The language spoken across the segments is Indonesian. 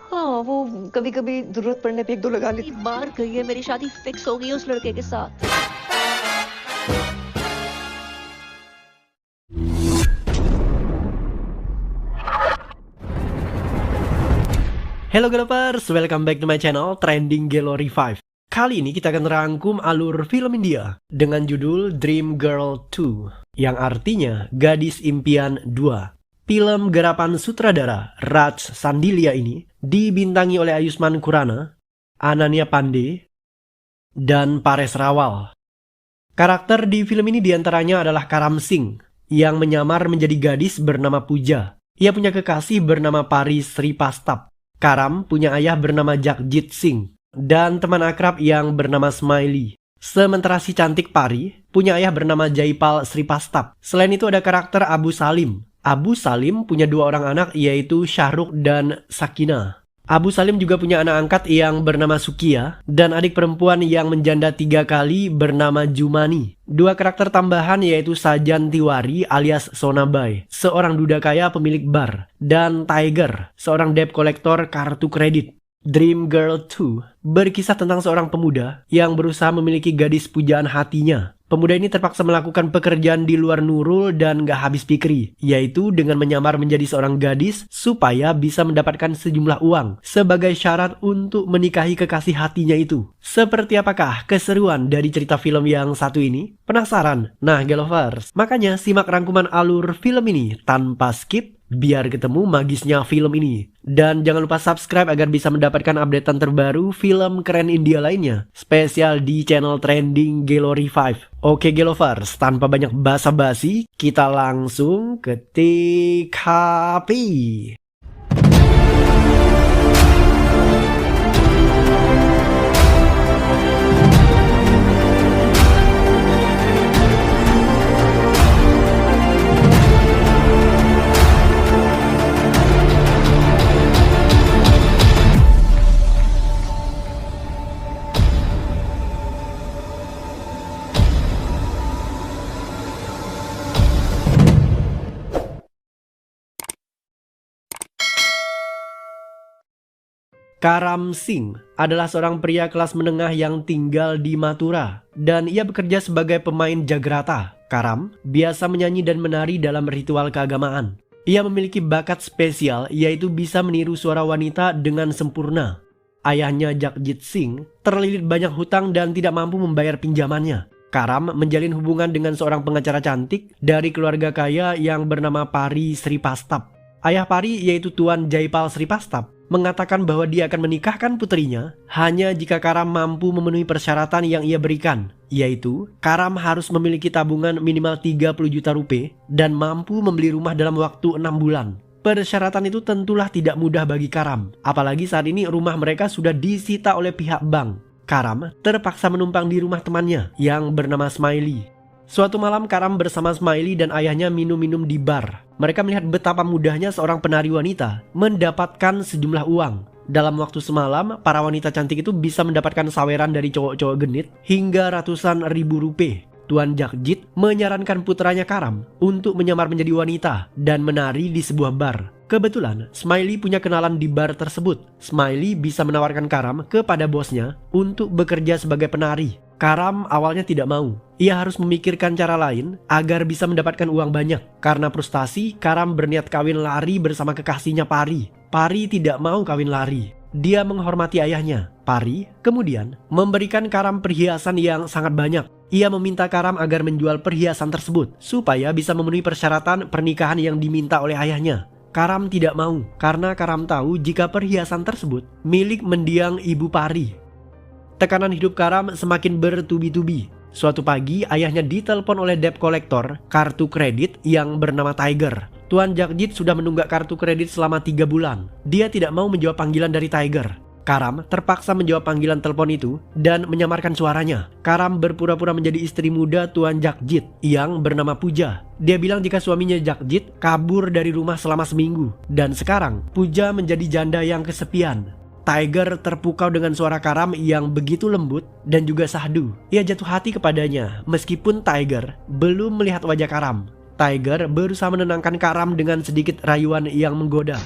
हाँ, वो कभी-कभी ज़रूरत पड़ने पे 1-2 लगा लेती एक बार गई है, मेरी शादी फिक्स हो गई है उस लड़के के साथ। Hello Galopers, welcome back to my channel Trending Gallery 5. Kali ini kita akan rangkum alur film India dengan judul Dream Girl 2, yang artinya Gadis Impian 2. Film garapan sutradara Raj Sandilia ini dibintangi oleh Ayushmann Khurrana, Ananya Pandey, dan Paresh Rawal. Karakter di film ini diantaranya adalah Karam Singh yang menyamar menjadi gadis bernama Pooja. Ia punya kekasih bernama Pari Sripastap. Karam punya ayah bernama Jagjit Singh dan teman akrab yang bernama Smiley. Sementara si cantik Pari punya ayah bernama Jaipal Sripastap. Selain itu ada karakter Abu Salim. Abu Salim punya 2 orang anak yaitu Shahrukh dan Sakina. Abu Salim juga punya anak angkat yang bernama Sukia dan adik perempuan yang menjanda 3 kali bernama Jumani. 2 karakter tambahan yaitu Sajan Tiwari alias Sonabai, seorang duda kaya pemilik bar, dan Tiger, seorang debt kolektor kartu kredit. Dream Girl 2 berkisah tentang seorang pemuda yang berusaha memiliki gadis pujaan hatinya. Pemuda ini terpaksa melakukan pekerjaan di luar Nurul dan gak habis pikir, yaitu dengan menyamar menjadi seorang gadis supaya bisa mendapatkan sejumlah uang sebagai syarat untuk menikahi kekasih hatinya itu. Seperti apakah keseruan dari cerita film yang satu ini? Penasaran? Nah Galovers, makanya simak rangkuman alur film ini tanpa skip biar ketemu magisnya film ini. Dan jangan lupa subscribe agar bisa mendapatkan updatean terbaru film keren India lainnya, spesial di channel Trending Gallery 5. Oke Galovers, tanpa banyak basa-basi, kita langsung ke TKP. Karam Singh adalah seorang pria kelas menengah yang tinggal di Mathura dan ia bekerja sebagai pemain Jagrata. Karam biasa menyanyi dan menari dalam ritual keagamaan. Ia memiliki bakat spesial yaitu bisa meniru suara wanita dengan sempurna. Ayahnya Jagjit Singh terlilit banyak hutang dan tidak mampu membayar pinjamannya. Karam menjalin hubungan dengan seorang pengacara cantik dari keluarga kaya yang bernama Pari Sripastap. Ayah Pari yaitu Tuan Jaipal Sripastap mengatakan bahwa dia akan menikahkan putrinya hanya jika Karam mampu memenuhi persyaratan yang ia berikan, yaitu Karam harus memiliki tabungan minimal 30 juta rupiah dan mampu membeli rumah dalam waktu 6 bulan. Persyaratan itu tentulah tidak mudah bagi Karam, apalagi saat ini rumah mereka sudah disita oleh pihak bank. Karam terpaksa menumpang di rumah temannya yang bernama Smiley. Suatu malam Karam bersama Smiley dan ayahnya minum-minum di bar. Mereka melihat betapa mudahnya seorang penari wanita mendapatkan sejumlah uang. Dalam waktu semalam, para wanita cantik itu bisa mendapatkan saweran dari cowok-cowok genit hingga ratusan ribu rupiah. Tuan Jagjit menyarankan putranya Karam untuk menyamar menjadi wanita dan menari di sebuah bar. Kebetulan, Smiley punya kenalan di bar tersebut. Smiley bisa menawarkan Karam kepada bosnya untuk bekerja sebagai penari. Karam awalnya tidak mau. Ia harus memikirkan cara lain agar bisa mendapatkan uang banyak. Karena frustasi, Karam berniat kawin lari bersama kekasihnya Pari. Pari tidak mau kawin lari. Dia menghormati ayahnya. Pari kemudian memberikan Karam perhiasan yang sangat banyak. Ia meminta Karam agar menjual perhiasan tersebut supaya bisa memenuhi persyaratan pernikahan yang diminta oleh ayahnya. Karam tidak mau karena Karam tahu jika perhiasan tersebut milik mendiang ibu Pari. Tekanan hidup Karam semakin bertubi-tubi. Suatu pagi ayahnya ditelepon oleh debt kolektor kartu kredit yang bernama Tiger. Tuan Jagjit sudah menunggak kartu kredit selama 3 bulan. Dia tidak mau menjawab panggilan dari Tiger. Karam terpaksa menjawab panggilan telepon itu dan menyamarkan suaranya. Karam berpura-pura menjadi istri muda Tuan Jagjit yang bernama Pooja. Dia bilang jika suaminya Jagjit kabur dari rumah selama seminggu dan sekarang Pooja menjadi janda yang kesepian. Tiger terpukau dengan suara Karam yang begitu lembut dan juga sahdu. Ia jatuh hati kepadanya meskipun Tiger belum melihat wajah Karam. Tiger berusaha menenangkan Karam dengan sedikit rayuan yang menggoda.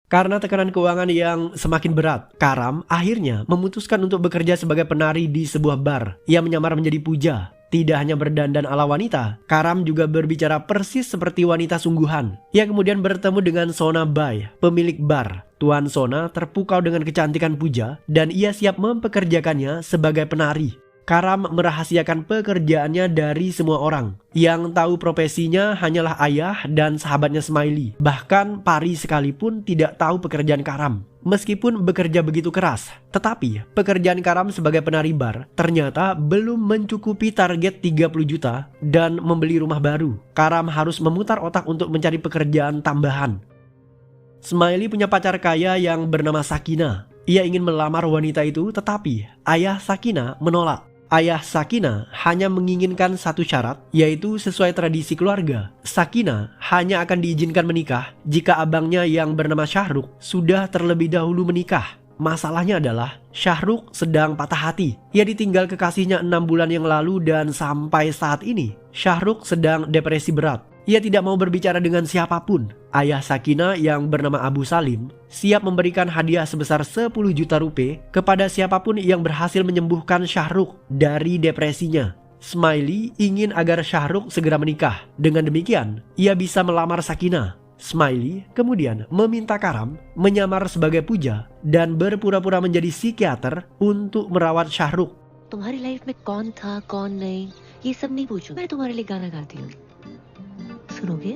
Karena tekanan keuangan yang semakin berat, Karam akhirnya memutuskan untuk bekerja sebagai penari di sebuah bar. Ia menyamar menjadi Puja. Tidak hanya berdandan ala wanita, Karam juga berbicara persis seperti wanita sungguhan. Ia kemudian bertemu dengan Sona Bai, pemilik bar. Tuan Sona terpukau dengan kecantikan Puja dan ia siap mempekerjakannya sebagai penari. Karam merahasiakan pekerjaannya dari semua orang. Yang tahu profesinya hanyalah ayah dan sahabatnya Smiley. Bahkan Pari sekalipun tidak tahu pekerjaan Karam. Meskipun bekerja begitu keras, tetapi pekerjaan Karam sebagai penari bar ternyata belum mencukupi target 30 juta dan membeli rumah baru. Karam harus memutar otak untuk mencari pekerjaan tambahan. Smiley punya pacar kaya yang bernama Sakina. Ia ingin melamar wanita itu, tetapi ayah Sakina menolak. Ayah Sakina hanya menginginkan satu syarat, yaitu sesuai tradisi keluarga. Sakina hanya akan diizinkan menikah jika abangnya yang bernama Syahrukh sudah terlebih dahulu menikah. Masalahnya adalah Syahrukh sedang patah hati. Ia ditinggal kekasihnya 6 bulan yang lalu dan sampai saat ini Syahrukh sedang depresi berat. Ia tidak mau berbicara dengan siapapun. Ayah Sakina yang bernama Abu Salim siap memberikan hadiah sebesar 10 juta rupiah kepada siapapun yang berhasil menyembuhkan Syahrukh dari depresinya. Smiley ingin agar Syahrukh segera menikah. Dengan demikian, ia bisa melamar Sakina. Smiley kemudian meminta Karam menyamar sebagai Puja dan berpura-pura menjadi psikiater untuk merawat Syahrukh. तुम्हारी लाइफ में कौन था कौन नहीं ये सब नहीं पूछूं, मैं तुम्हारे लिए गाना गाती हूँ, सुनोगे?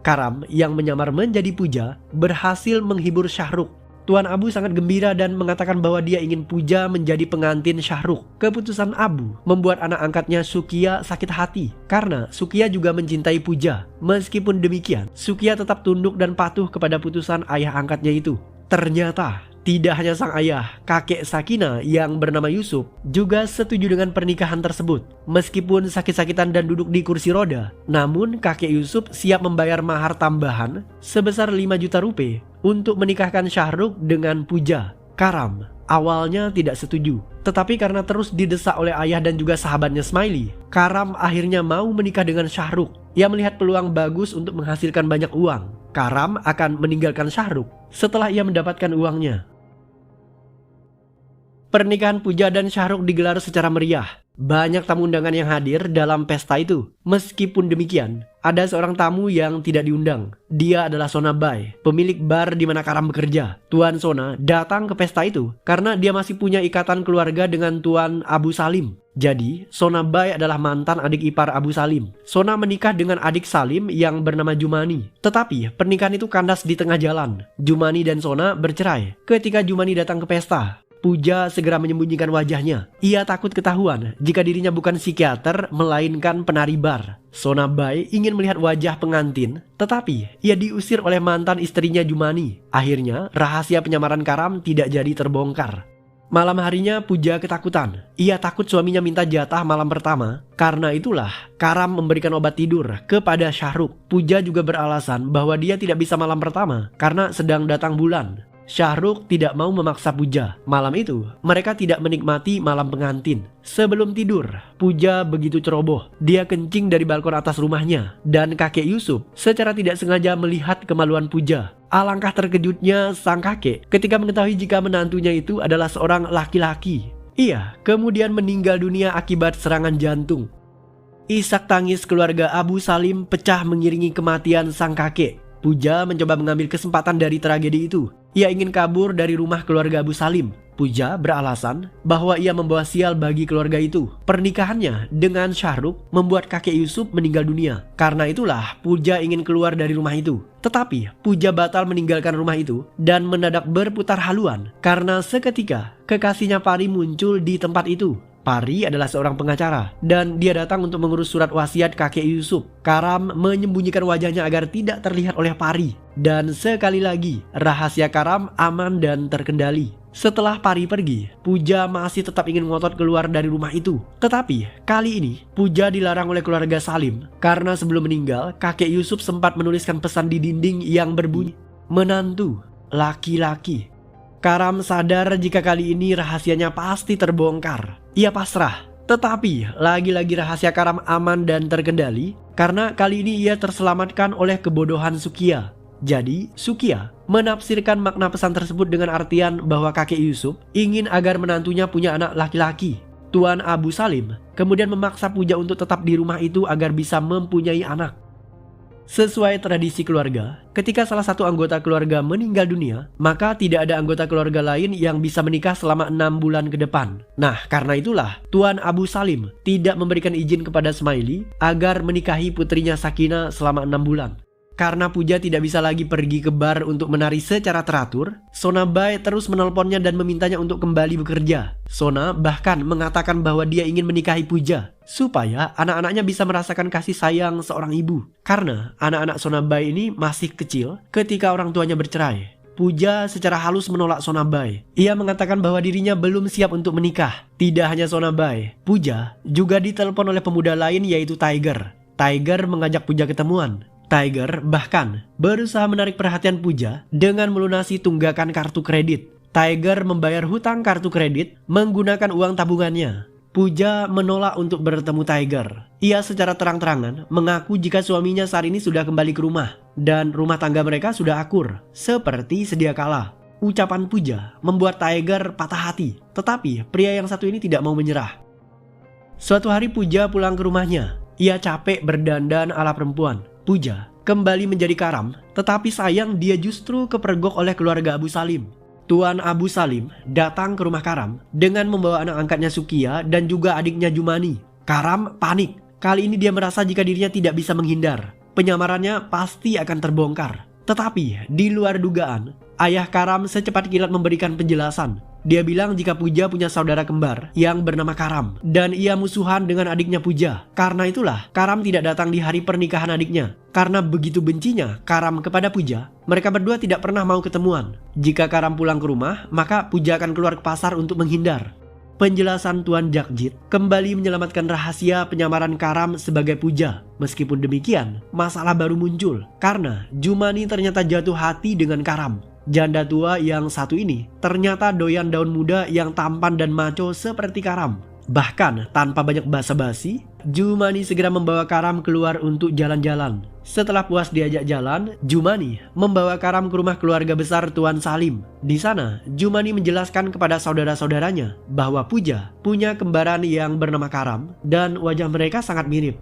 Karam yang menyamar menjadi Puja berhasil menghibur Syahrukh. Tuan Abu sangat gembira dan mengatakan bahwa dia ingin Puja menjadi pengantin Syahrukh. Keputusan Abu membuat anak angkatnya Sukiya sakit hati karena Sukiya juga mencintai Puja. Meskipun demikian, Sukiya tetap tunduk dan patuh kepada putusan ayah angkatnya itu. Ternyata tidak hanya sang ayah, kakek Sakina yang bernama Yusuf juga setuju dengan pernikahan tersebut. Meskipun sakit-sakitan dan duduk di kursi roda, namun kakek Yusuf siap membayar mahar tambahan sebesar 5 juta rupiah untuk menikahkan Syahrukh dengan Puja. Karam awalnya tidak setuju, tetapi karena terus didesak oleh ayah dan juga sahabatnya Smiley, Karam akhirnya mau menikah dengan Syahrukh. Ia melihat peluang bagus untuk menghasilkan banyak uang. Karam akan meninggalkan Syahrukh setelah ia mendapatkan uangnya. Pernikahan Puja dan Syahrukh digelar secara meriah. Banyak tamu undangan yang hadir dalam pesta itu. Meskipun demikian, ada seorang tamu yang tidak diundang. Dia adalah Sona Bai, pemilik bar di mana Karam bekerja. Tuan Sona datang ke pesta itu karena dia masih punya ikatan keluarga dengan Tuan Abu Salim. Jadi, Sona Bai adalah mantan adik ipar Abu Salim. Sona menikah dengan adik Salim yang bernama Jumani. Tetapi, pernikahan itu kandas di tengah jalan. Jumani dan Sona bercerai. Ketika Jumani datang ke pesta, Puja segera menyembunyikan wajahnya. Ia takut ketahuan jika dirinya bukan psikiater melainkan penari bar. Sona Bai ingin melihat wajah pengantin, tetapi ia diusir oleh mantan istrinya Jumani. Akhirnya, rahasia penyamaran Karam tidak jadi terbongkar. Malam harinya Puja ketakutan. Ia takut suaminya minta jatah malam pertama. Karena itulah Karam memberikan obat tidur kepada Syahrukh. Puja juga beralasan bahwa dia tidak bisa malam pertama karena sedang datang bulan. Syahrukh tidak mau memaksa Puja. Malam itu, mereka tidak menikmati malam pengantin. Sebelum tidur, Puja begitu ceroboh. Dia kencing dari balkon atas rumahnya. Dan kakek Yusuf secara tidak sengaja melihat kemaluan Puja. Alangkah terkejutnya sang kakek ketika mengetahui jika menantunya itu adalah seorang laki-laki. Ia kemudian meninggal dunia akibat serangan jantung. Isak tangis keluarga Abu Salim pecah mengiringi kematian sang kakek. Puja mencoba mengambil kesempatan dari tragedi itu. Ia ingin kabur dari rumah keluarga Abu Salim. Puja beralasan bahwa ia membawa sial bagi keluarga itu. Pernikahannya dengan Syahrukh membuat kakek Yusuf meninggal dunia. Karena itulah Puja ingin keluar dari rumah itu. Tetapi Puja batal meninggalkan rumah itu dan mendadak berputar haluan karena seketika kekasihnya Pari muncul di tempat itu. Pari adalah seorang pengacara dan dia datang untuk mengurus surat wasiat kakek Yusuf. Karam menyembunyikan wajahnya agar tidak terlihat oleh Pari. Dan sekali lagi, rahasia Karam aman dan terkendali. Setelah Pari pergi, Puja masih tetap ingin ngotot keluar dari rumah itu. Tetapi kali ini Puja dilarang oleh keluarga Salim karena sebelum meninggal, kakek Yusuf sempat menuliskan pesan di dinding yang berbunyi, "Menantu, laki-laki." Karam sadar jika kali ini rahasianya pasti terbongkar. Ia pasrah. Tetapi lagi-lagi rahasia Karam aman dan terkendali. karena kali ini ia terselamatkan oleh kebodohan Sukiya. Jadi, Sukiya menafsirkan makna pesan tersebut dengan artian bahwa kakek Yusuf ingin agar menantunya punya anak laki-laki. Tuan Abu Salim kemudian memaksa Puja untuk tetap di rumah itu agar bisa mempunyai anak. Sesuai tradisi keluarga, ketika salah satu anggota keluarga meninggal dunia, maka tidak ada anggota keluarga lain yang bisa menikah selama 6 bulan ke depan. Nah, karena itulah Tuan Abu Salim tidak memberikan izin kepada Smaili agar menikahi putrinya Sakina selama 6 bulan. Karena Puja tidak bisa lagi pergi ke bar untuk menari secara teratur, Sona Bai terus menelponnya dan memintanya untuk kembali bekerja. Sona bahkan mengatakan bahwa dia ingin menikahi Puja supaya anak-anaknya bisa merasakan kasih sayang seorang ibu. Karena anak-anak Sona Bai ini masih kecil ketika orang tuanya bercerai. Puja secara halus menolak Sona Bai. Ia mengatakan bahwa dirinya belum siap untuk menikah. Tidak hanya Sona Bai, Puja juga ditelepon oleh pemuda lain yaitu Tiger. Tiger mengajak Puja ketemuan. Tiger bahkan berusaha menarik perhatian Puja dengan melunasi tunggakan kartu kredit. Tiger membayar hutang kartu kredit menggunakan uang tabungannya. Puja menolak untuk bertemu Tiger. Ia secara terang-terangan mengaku jika suaminya saat ini sudah kembali ke rumah dan rumah tangga mereka sudah akur seperti sedia kala. Ucapan Puja membuat Tiger patah hati, tetapi pria yang satu ini tidak mau menyerah. Suatu hari Puja pulang ke rumahnya. Ia capek berdandan ala perempuan. Puja kembali menjadi karam, tetapi sayang dia justru kepergok oleh keluarga Abu Salim. Tuan Abu Salim datang ke rumah Karam dengan membawa anak angkatnya Sukiya dan juga adiknya Jumani. Karam panik. Kali ini dia merasa jika dirinya tidak bisa menghindar. Penyamarannya pasti akan terbongkar. Tetapi di luar dugaan, ayah Karam secepat kilat memberikan penjelasan. Dia bilang jika Puja punya saudara kembar yang bernama Karam dan ia musuhan dengan adiknya Puja. Karena itulah Karam tidak datang di hari pernikahan adiknya. Karena begitu bencinya Karam kepada Puja, mereka berdua tidak pernah mau ketemuan. Jika Karam pulang ke rumah, maka Puja akan keluar ke pasar untuk menghindar. Penjelasan Tuan Jakjit kembali menyelamatkan rahasia penyamaran Karam sebagai Puja. Meskipun demikian, masalah baru muncul karena Jumani ternyata jatuh hati dengan Karam. Janda tua yang satu ini ternyata doyan daun muda yang tampan dan maco seperti Karam. Bahkan tanpa banyak basa-basi, Jumani segera membawa Karam keluar untuk jalan-jalan. Setelah puas diajak jalan, Jumani membawa Karam ke rumah keluarga besar Tuan Salim. Di sana, Jumani menjelaskan kepada saudara-saudaranya bahwa Puja punya kembaran yang bernama Karam dan wajah mereka sangat mirip.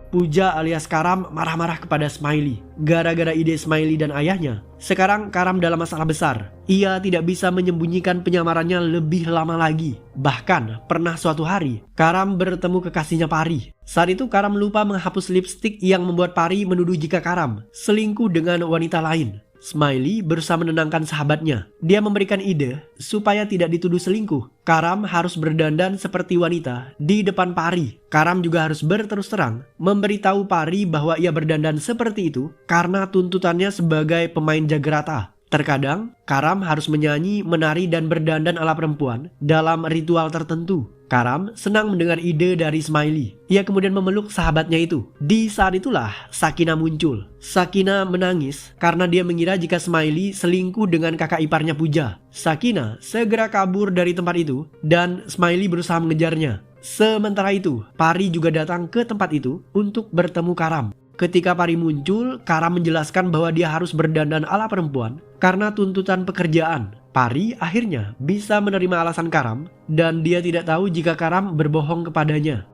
Puja alias Karam marah-marah kepada Smaili. Gara-gara ide Smaili dan ayahnya, sekarang Karam dalam masalah besar. Ia tidak bisa menyembunyikan penyamarannya lebih lama lagi. Bahkan pernah suatu hari, Karam bertemu kekasihnya Pari. Saat itu Karam lupa menghapus lipstik yang membuat Pari menuduh jika Karam selingkuh dengan wanita lain. Smaili berusaha menenangkan sahabatnya. Dia memberikan ide supaya tidak dituduh selingkuh. Karam harus berdandan seperti wanita di depan Pari. Karam juga harus berterus terang memberitahu Pari bahwa ia berdandan seperti itu karena tuntutannya sebagai pemain jagrata. Terkadang Karam harus menyanyi, menari dan berdandan ala perempuan dalam ritual tertentu. Karam senang mendengar ide dari Smaili. Ia kemudian memeluk sahabatnya itu. Di saat itulah Sakina muncul. Sakina menangis karena dia mengira jika Smaili selingkuh dengan kakak iparnya Puja. Sakina segera kabur dari tempat itu dan Smaili berusaha mengejarnya. Sementara itu, Pari juga datang ke tempat itu untuk bertemu Karam. Ketika Pari muncul, Karam menjelaskan bahwa dia harus berdandan ala perempuan karena tuntutan pekerjaan. Pari akhirnya bisa menerima alasan Karam dan dia tidak tahu jika Karam berbohong kepadanya.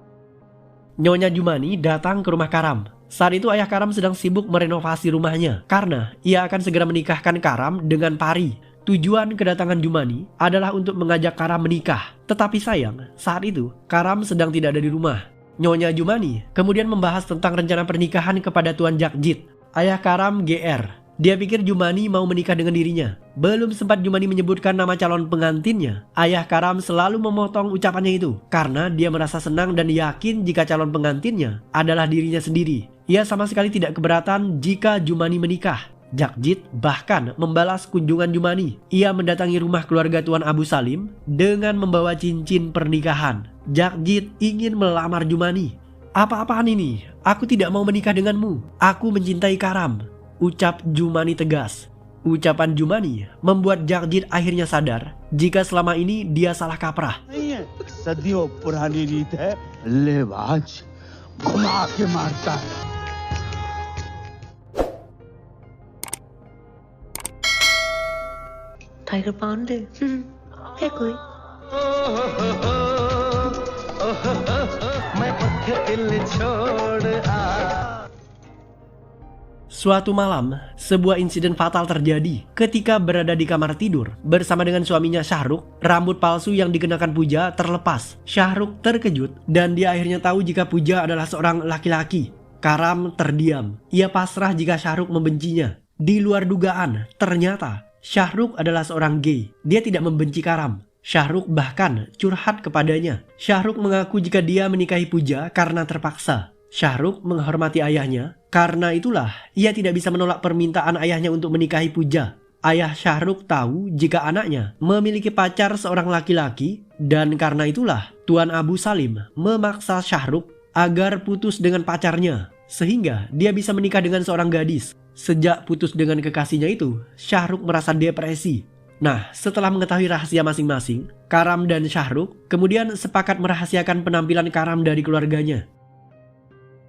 Nyonya Jumani datang ke rumah Karam. Saat itu ayah Karam sedang sibuk merenovasi rumahnya karena ia akan segera menikahkan Karam dengan Pari. Tujuan kedatangan Jumani adalah untuk mengajak Karam menikah. Tetapi sayang, saat itu Karam sedang tidak ada di rumah. Nyonya Jumani kemudian membahas tentang rencana pernikahan kepada Tuan Jakjit. Ayah Karam GR. Dia pikir Jumani mau menikah dengan dirinya. Belum sempat Jumani menyebutkan nama calon pengantinnya, ayah Karam selalu memotong ucapannya itu karena dia merasa senang dan yakin jika calon pengantinnya adalah dirinya sendiri. Ia sama sekali tidak keberatan jika Jumani menikah. Jakjit bahkan membalas kunjungan Jumani. Ia mendatangi rumah keluarga Tuan Abu Salim dengan membawa cincin pernikahan. Jakjit ingin melamar Jumani. "Apa-apaan ini? Aku tidak mau menikah denganmu. Aku mencintai Karam," ucap Jumani tegas. Ucapan Jumani membuat Jakjit akhirnya sadar jika selama ini dia salah kaprah. सदियों पुरानी रीत है लेवाज घुमा के मारता है tiger pound है कोई? Suatu malam, sebuah insiden fatal terjadi ketika berada di kamar tidur bersama dengan suaminya Syahrukh. Rambut palsu yang dikenakan Pooja terlepas. Syahrukh terkejut dan dia akhirnya tahu jika Pooja adalah seorang laki-laki. Karam terdiam. Ia pasrah jika Syahrukh membencinya. Di luar dugaan, ternyata Syahrukh adalah seorang gay. Dia tidak membenci Karam. Syahrukh bahkan curhat kepadanya. Syahrukh mengaku jika dia menikahi Pooja karena terpaksa. Syahrukh menghormati ayahnya, karena itulah ia tidak bisa menolak permintaan ayahnya untuk menikahi Pooja. Ayah Syahrukh tahu jika anaknya memiliki pacar seorang laki-laki, dan karena itulah Tuan Abu Salim memaksa Syahrukh agar putus dengan pacarnya, sehingga dia bisa menikah dengan seorang gadis. Sejak putus dengan kekasihnya itu, Syahrukh merasa depresi. Nah, setelah mengetahui rahasia masing-masing, Karam dan Syahrukh kemudian sepakat merahasiakan penampilan Karam dari keluarganya.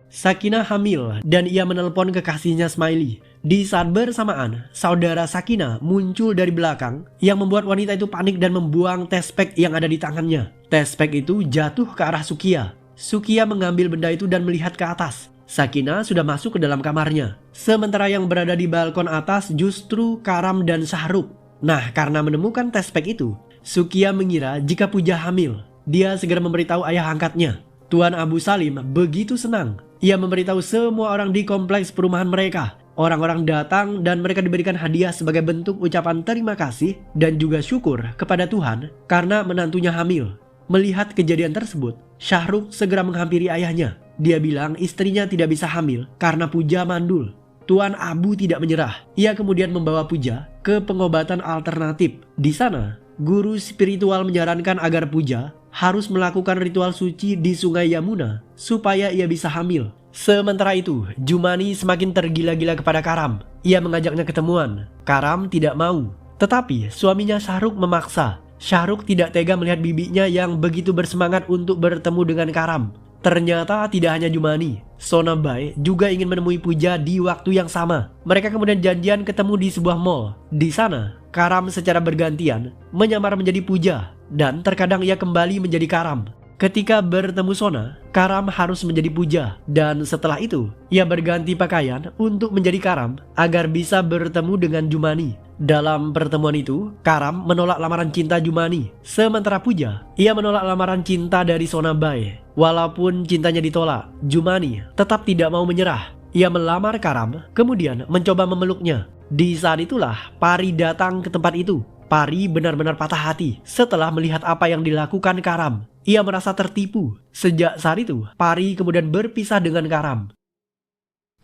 Sakinah hamil dan ia menelpon kekasihnya Smiley. Di saat bersamaan, saudara Sakinah muncul dari belakang yang membuat wanita itu panik dan membuang tespek yang ada di tangannya. Tespek itu jatuh ke arah Sukia. Sukia mengambil benda itu dan melihat ke atas. Sakinah sudah masuk ke dalam kamarnya. Sementara yang berada di balkon atas justru Karam dan Syahrukh. Nah, karena menemukan tespek itu, Sukia mengira jika Pooja hamil. Dia segera memberitahu ayah angkatnya. Tuan Abu Salim begitu senang. Ia memberitahu semua orang di kompleks perumahan mereka. Orang-orang datang dan mereka diberikan hadiah sebagai bentuk ucapan terima kasih dan juga syukur kepada Tuhan karena menantunya hamil. Melihat kejadian tersebut, Syahrukh segera menghampiri ayahnya. Dia bilang istrinya tidak bisa hamil karena Pooja mandul. Tuan Abu tidak menyerah. Ia kemudian membawa Pooja ke pengobatan alternatif. Di sana, guru spiritual menyarankan agar Pooja harus melakukan ritual suci di Sungai Yamuna supaya ia bisa hamil. Sementara itu, Jumani semakin tergila-gila kepada Karam. Ia mengajaknya ketemuan. Karam tidak mau. Tetapi suaminya Syahrukh memaksa. Syahrukh tidak tega melihat bibinya yang begitu bersemangat untuk bertemu dengan Karam. Ternyata tidak hanya Jumani, Sonabai juga ingin menemui Pooja di waktu yang sama. Mereka kemudian janjian ketemu di sebuah mall. Di sana, Karam secara bergantian menyamar menjadi Pooja dan terkadang ia kembali menjadi Karam. Ketika bertemu Sona, Karam harus menjadi Pooja dan setelah itu ia berganti pakaian untuk menjadi Karam agar bisa bertemu dengan Jumani. Dalam pertemuan itu, Karam menolak lamaran cinta Jumani. Sementara Pooja, ia menolak lamaran cinta dari Sonabai. Walaupun cintanya ditolak, Jumani tetap tidak mau menyerah. Ia melamar Karam, kemudian mencoba memeluknya. Di saat itulah Pari datang ke tempat itu. Pari benar-benar patah hati setelah melihat apa yang dilakukan Karam. Ia merasa tertipu. Sejak saat itu, Pari kemudian berpisah dengan Karam.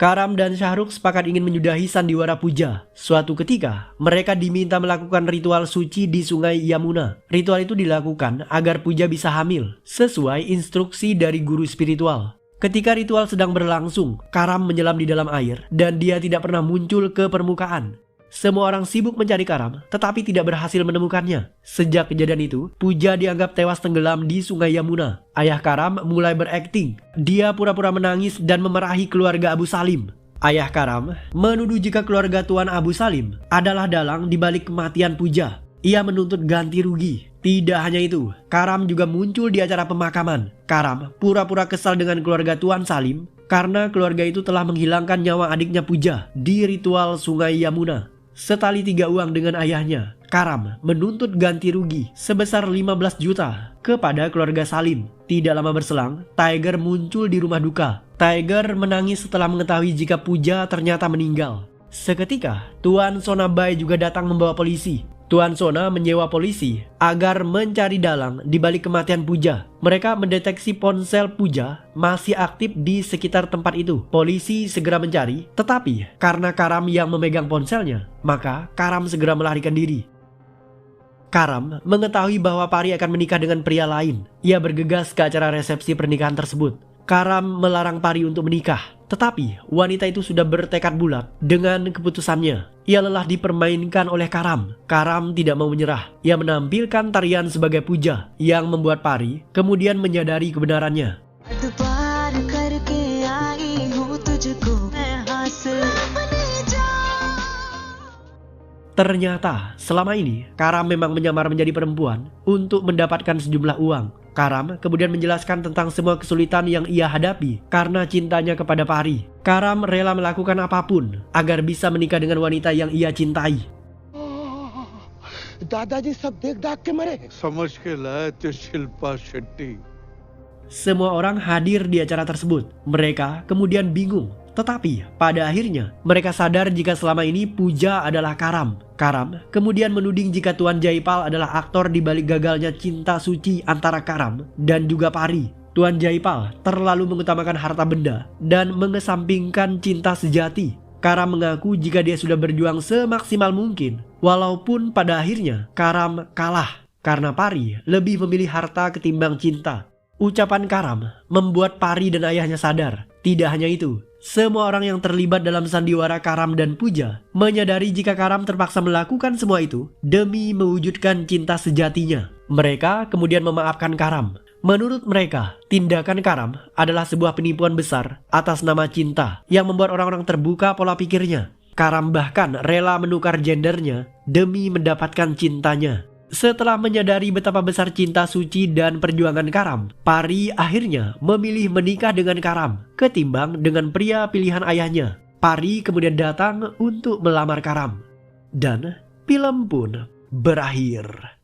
Karam dan Syahrukh sepakat ingin menyudahi sandiwara Pooja. Suatu ketika, mereka diminta melakukan ritual suci di Sungai Yamuna. Ritual itu dilakukan agar Pooja bisa hamil, sesuai instruksi dari guru spiritual. Ketika ritual sedang berlangsung, Karam menyelam di dalam air dan dia tidak pernah muncul ke permukaan. Semua orang sibuk mencari Karam, tetapi tidak berhasil menemukannya. Sejak kejadian itu, Pooja dianggap tewas tenggelam di Sungai Yamuna. Ayah Karam mulai berakting. Dia pura-pura menangis dan memarahi keluarga Abu Salim. Ayah Karam menuduh jika keluarga Tuan Abu Salim adalah dalang di balik kematian Pooja. Ia menuntut ganti rugi. Tidak hanya itu, Karam juga muncul di acara pemakaman. Karam pura-pura kesal dengan keluarga Tuan Salim karena keluarga itu telah menghilangkan nyawa adiknya Pooja di ritual Sungai Yamuna. Setali 3 uang dengan ayahnya, Karam menuntut ganti rugi sebesar 15 juta kepada keluarga Salim. Tidak lama berselang, Tiger muncul di rumah duka. Tiger menangis setelah mengetahui jika Pooja ternyata meninggal. Seketika, Tuan Sonabai juga datang membawa polisi. Tuan Sona menyewa polisi agar mencari dalang di balik kematian Pooja. Mereka mendeteksi ponsel Pooja masih aktif di sekitar tempat itu. Polisi segera mencari, tetapi karena Karam yang memegang ponselnya, maka Karam segera melarikan diri. Karam mengetahui bahwa Pari akan menikah dengan pria lain. Ia bergegas ke acara resepsi pernikahan tersebut. Karam melarang Pari untuk menikah, tetapi wanita itu sudah bertekad bulat dengan keputusannya. Ia lelah dipermainkan oleh Karam. Karam tidak mau menyerah. Ia menampilkan tarian sebagai Pooja yang membuat Pari kemudian menyadari kebenarannya. Ternyata selama ini Karam memang menyamar menjadi perempuan untuk mendapatkan sejumlah uang. Karam kemudian menjelaskan tentang semua kesulitan yang ia hadapi karena cintanya kepada Pari. Karam rela melakukan apapun agar bisa menikah dengan wanita yang ia cintai. दादाजी सब देख दाग के मरे समझ के लाया तो शिल्पा Shetty. Semua orang hadir di acara tersebut. Mereka kemudian bingung. Tetapi pada akhirnya mereka sadar jika selama ini Pooja adalah Karam. Karam kemudian menuding jika Tuan Jaipal adalah aktor di balik gagalnya cinta suci antara Karam dan juga Pari. Tuan Jaipal terlalu mengutamakan harta benda dan mengesampingkan cinta sejati. Karam mengaku jika dia sudah berjuang semaksimal mungkin. Walaupun pada akhirnya Karam kalah karena Pari lebih memilih harta ketimbang cinta. Ucapan Karam membuat Pari dan ayahnya sadar. Tidak hanya itu, semua orang yang terlibat dalam sandiwara Karam dan Pooja menyadari jika Karam terpaksa melakukan semua itu demi mewujudkan cinta sejatinya. Mereka kemudian memaafkan Karam. Menurut mereka, tindakan Karam adalah sebuah penipuan besar atas nama cinta yang membuat orang-orang terbuka pola pikirnya. Karam bahkan rela menukar gendernya demi mendapatkan cintanya. Setelah menyadari betapa besar cinta suci dan perjuangan Karam, Pari akhirnya memilih menikah dengan Karam ketimbang dengan pria pilihan ayahnya. Pari kemudian datang untuk melamar Karam. Dan film pun berakhir.